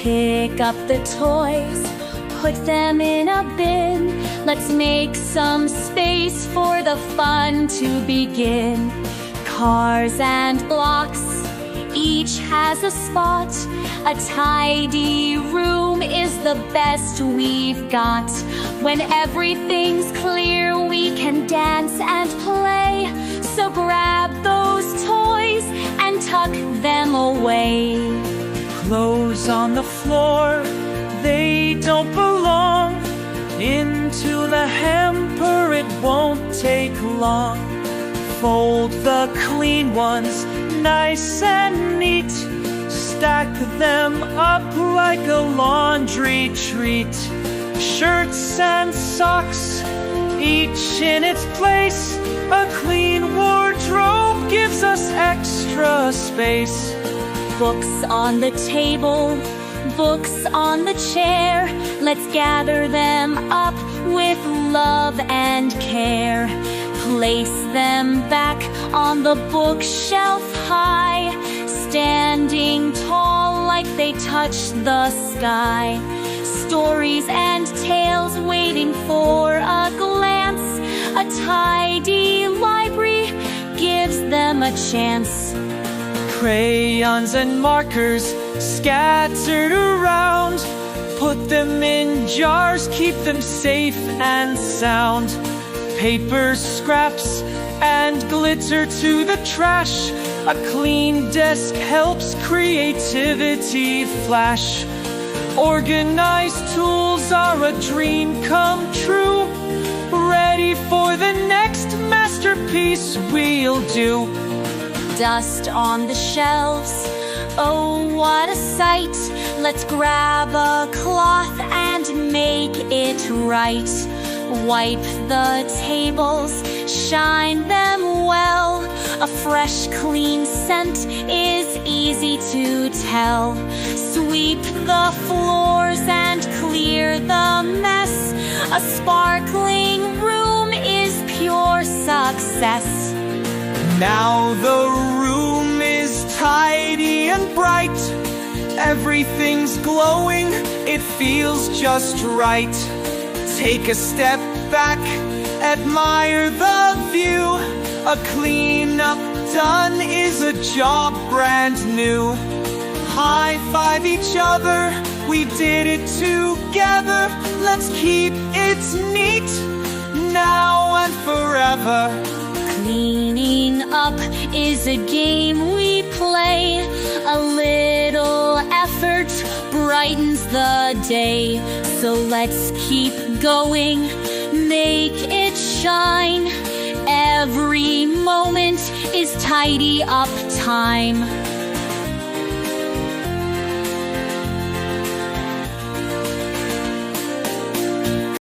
Pick up the toys, put them in a bin. Let's make some space for the fun to begin. Cars and blocks, each has a spot. A tidy room is the best we've got. When everything's clear, we can dance and play. So grab those toys and tuck them away. Clothes on the floor, they don't belong. Into the hamper, it won't take long. Fold the clean ones nice and neat. Stack them up like a laundry treat. Shirts and socks, each in its place. A clean wardrobe gives us extra space. Books on the table, books on the chair. Let's gather them up with love and care. Place them back on the bookshelf high, standing tall like they touch the sky. Stories and tales waiting for a glance. A tidy library gives them a chance. Crayons and markers scattered around. Put them in jars, keep them safe and sound. Paper scraps and glitter to the trash. A clean desk helps creativity flash. Organized tools are a dream come true. Ready for the next masterpiece we'll do. Dust on the shelves, oh what a sight. Let's grab a cloth and make it right. Wipe the tables, shine them well. A fresh clean scent is easy to tell. Sweep the floors and clear the mess. A sparkling room is pure success. Now the room is tidy and bright. Everything's glowing, it feels just right. Take a step back, admire the view. A cleanup done is a job brand new. High five each other, we did it together. Let's keep it neat, now and forever. Cleaning up is a game we play. A little effort brightens the day. So let's keep going, make it shine. Every moment is tidy up time.